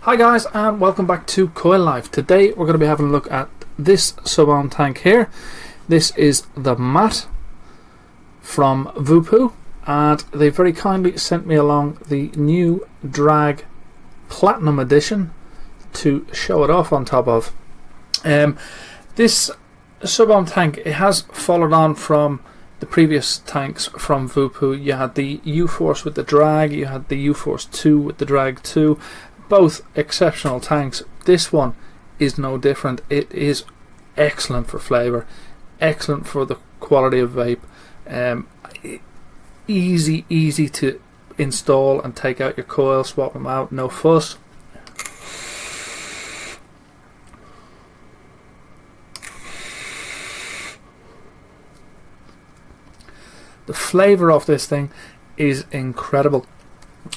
Hi guys, and welcome back to Coil Life. Today we're going to be having a look at this SubOhm tank here. This is the Maat from Voopoo, and they very kindly sent me along the new Drag Platinum Edition to show it off on top of. This SubOhm tank, it has followed on from the previous tanks from Voopoo. You had the U-Force with the Drag, you had the U-Force 2 with the Drag 2. Both exceptional tanks. This one is no different. It is excellent for flavour, excellent for the quality of vape, easy to install and take out your coil, swap them out, no fuss. The flavour of this thing is incredible,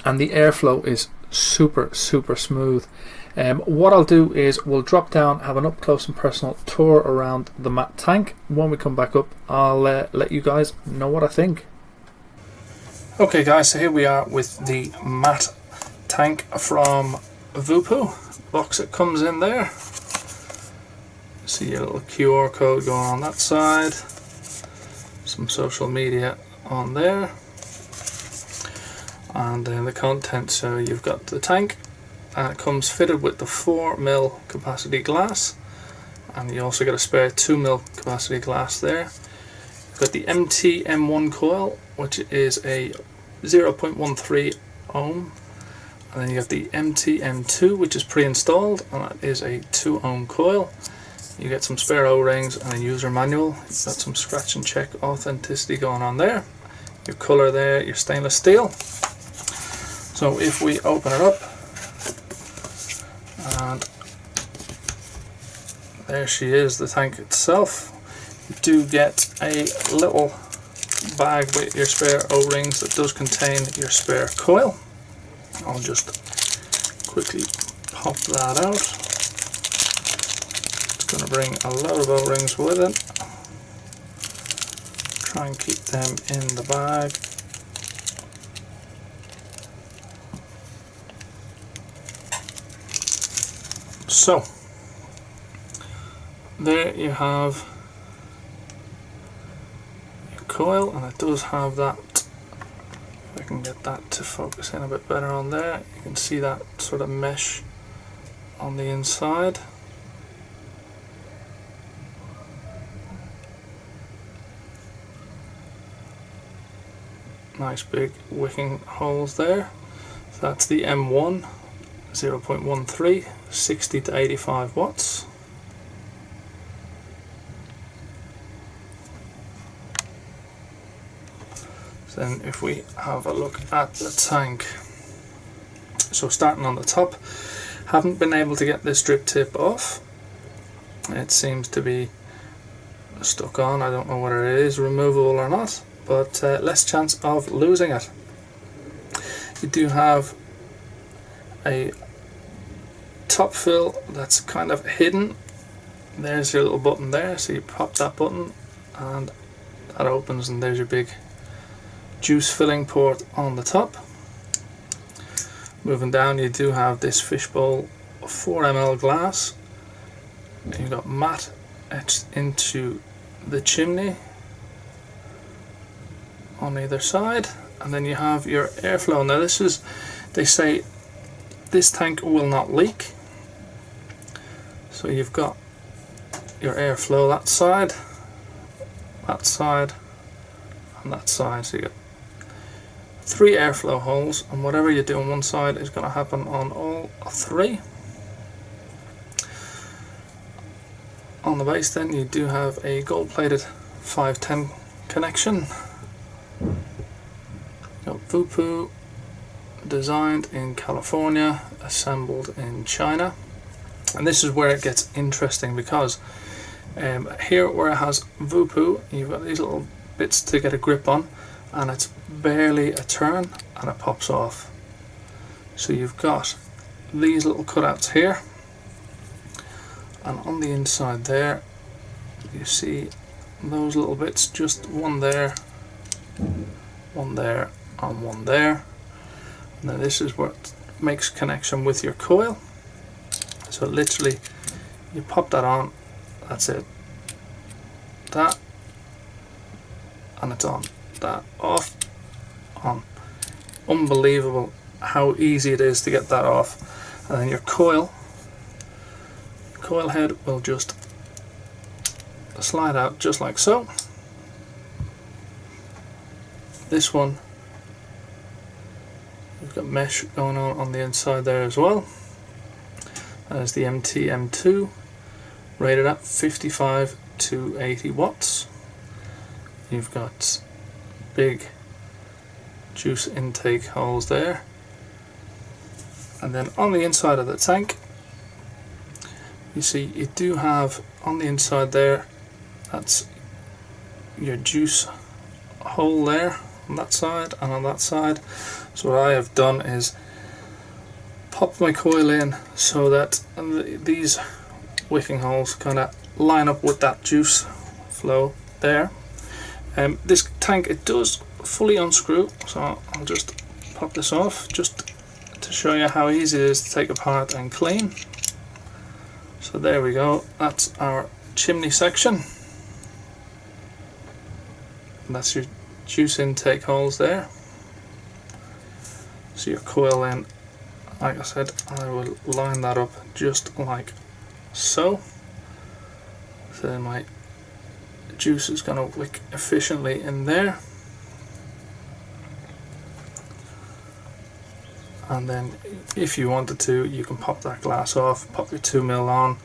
and the airflow is super smooth. What I'll do is we'll drop down, have an up close and personal tour around the Maat tank. When we come back up, I'll let you guys know what I think. Okay guys, so here we are with the Maat tank from Voopoo. Box it comes in there. See a little QR code going on that side, some social media on there, and then the contents. So you've got the tank, and it comes fitted with the 4mm capacity glass, and you also get a spare 2mm capacity glass there. You've got the M1 coil, which is a 0.13 ohm, and then you have the M2, which is pre-installed, and that is a 2 ohm coil. You get some spare O-rings and a user manual. You've got some scratch and check authenticity going on there. Your colour there, your stainless steel. So if we open it up, and there she is, the tank itself. You do get a little bag with your spare O-rings that does contain your spare coil. I'll just quickly pop that out. It's going to bring a load of O-rings with it. Try and keep them in the bag. So, there you have your coil, and it does have that, if I can get that to focus in a bit better on there, you can see that sort of mesh on the inside. Nice big wicking holes there. So that's the M1, 0.13, 60 to 85 watts. Then if we have a look at the tank, so starting on the top, haven't been able to get this drip tip off. It seems to be stuck on. I don't know whether it is removable or not, but less chance of losing it. You do have a top fill that's kind of hidden. There's your little button there, so you pop that button and that opens, and there's your big juice filling port on the top. Moving down, you do have this fishbowl 4ml glass. You've got Maat etched into the chimney on either side, and then you have your airflow. Now this is, they say this tank will not leak, so you've got your airflow that side, and that side, so you get 3 airflow holes, and whatever you do on one side is going to happen on all 3. On the base then you do have a gold plated 510 connection. Got Voopoo, designed in California, assembled in China. And this is where it gets interesting, because here where it has Voopoo, you've got these little bits to get a grip on, and it's barely a turn and it pops off. So you've got these little cutouts here, and on the inside there you see those little bits, just one there, one there, and one there. And then this is what makes connection with your coil. So literally you pop that on, that's it, that, and it's on, that, off, on. Unbelievable how easy it is to get that off. And then your coil head will just slide out just like so. This one, we've got mesh going on the inside there as well. There's the MT-M2, rated at 55 to 80 watts. You've got big juice intake holes there. And then on the inside of the tank, you see you do have on the inside there, that's your juice hole there on that side and on that side. So what I have done is pop my coil in so that these wicking holes kind of line up with that juice flow there. This tank, it does fully unscrew, so I'll just pop this off just to show you how easy it is to take apart and clean. So there we go, that's our chimney section. And that's your juice intake holes there. So your coil in, like I said, I will line that up just like so. So then my juice is going to wick efficiently in there. And then if you wanted to, you can pop that glass off, pop your 2mm on,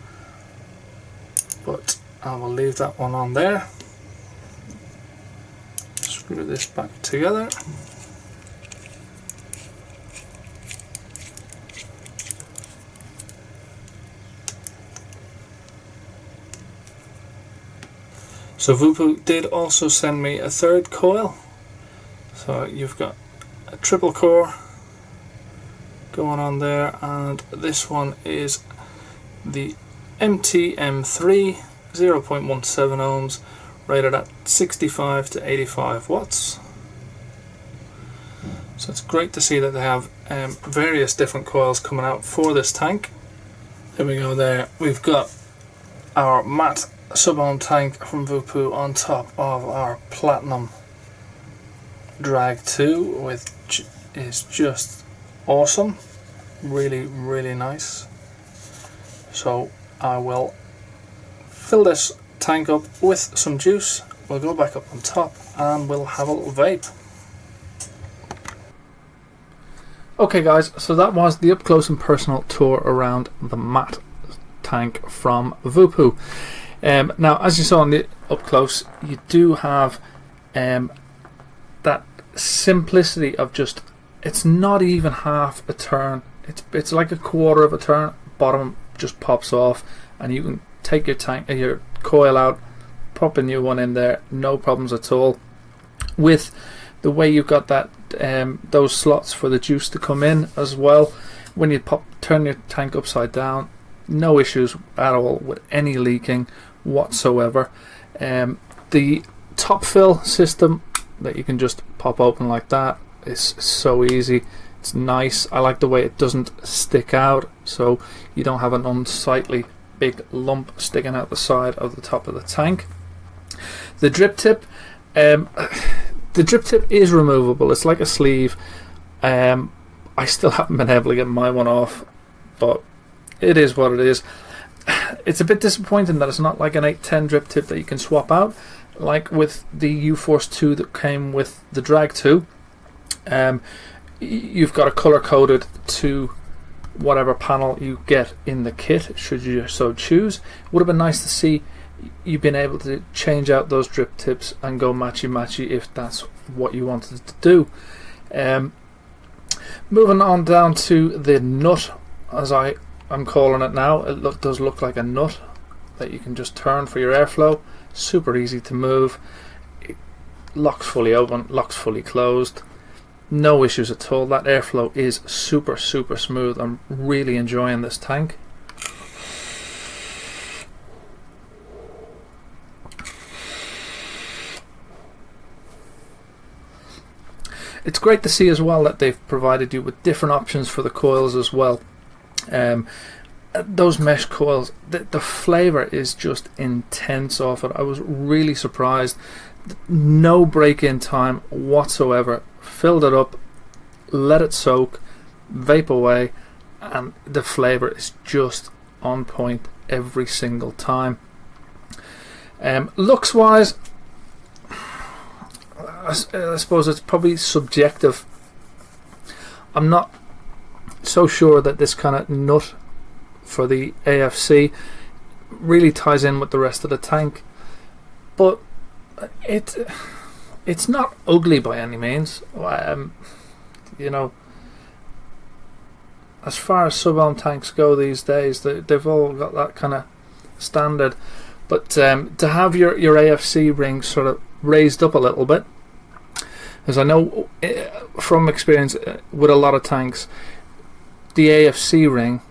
but I will leave that one on there. Screw this back together. So Voopoo did also send me a third coil. So you've got a triple core going on there, and this one is the MT-M3 0.17 ohms, rated at 65 to 85 watts. So it's great to see that they have various different coils coming out for this tank. There we go there. We've got our Maat SubOhm tank from Voopoo on top of our Platinum Drag 2, which is just awesome, really nice. So I will fill this tank up with some juice, we'll go back up on top and we'll have a little vape. Okay guys, so that was the up close and personal tour around the Maat tank from Voopoo. Now as you saw on the up close, you do have that simplicity of just, it's not even half a turn, it's like a quarter of a turn, bottom just pops off and you can take your tank, your coil out, pop a new one in there, no problems at all. With the way you've got that those slots for the juice to come in as well, when you turn your tank upside down, no issues at all with any leaking whatsoever. The top fill system that you can just pop open like that is so easy. It's nice. I like the way it doesn't stick out, so you don't have an unsightly big lump sticking out the side of the top of the tank. The drip tip, is removable. It's like a sleeve. I still haven't been able to get my one off, but it is what it is. It's a bit disappointing that it's not like an 810 drip tip that you can swap out, like with the U-Force 2 that came with the Drag 2. You've got a color coded to whatever panel you get in the kit, should you so choose. Would have been nice to see you've been able to change out those drip tips and go matchy if that's what you wanted to do. Moving on down to the nut, as I'm calling it now. It does look like a nut that you can just turn for your airflow. Super easy to move. It locks fully open, locks fully closed. No issues at all. That airflow is super smooth. I'm really enjoying this tank. It's great to see as well that they've provided you with different options for the coils as well. those mesh coils, the flavour is just intense off it. I was really surprised. No break-in time whatsoever. Filled it up, let it soak, vape away, and the flavour is just on point every single time. Looks wise, I suppose it's probably subjective. I'm not so sure that this kind of nut for the AFC really ties in with the rest of the tank, but it's not ugly by any means. You know, as far as SubOhm tanks go these days, they've all got that kind of standard, but to have your AFC ring sort of raised up a little bit, as I know from experience with a lot of tanks, the AFC ring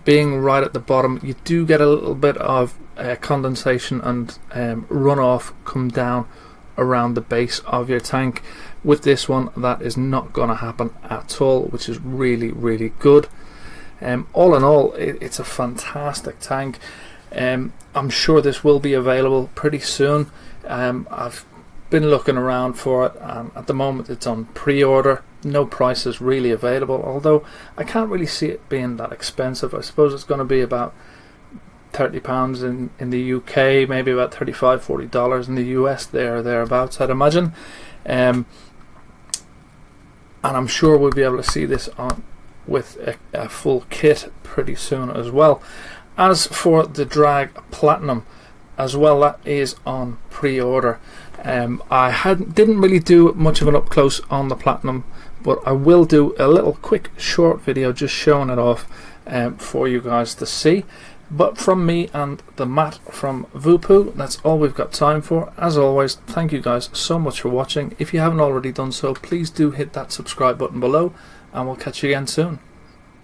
being right at the bottom, you do get a little bit of condensation and runoff come down around the base of your tank. With this one, that is not going to happen at all, which is really, really good. All in all, it's a fantastic tank. I'm sure this will be available pretty soon. I've been looking around for it, and at the moment it's on pre-order. No prices really available, although I can't really see it being that expensive. I suppose it's going to be about £30 in the UK, maybe about $35–40 in the US, thereabouts, I'd imagine. And I'm sure we'll be able to see this on with a full kit pretty soon as well. As for the Drag Platinum as well, that is on pre-order. I didn't really do much of an up close on the Platinum, but I will do a little quick short video just showing it off for you guys to see. But from me and the Maat from Voopoo, that's all we've got time for. As always, thank you guys so much for watching. If you haven't already done so, please do hit that subscribe button below, and we'll catch you again soon.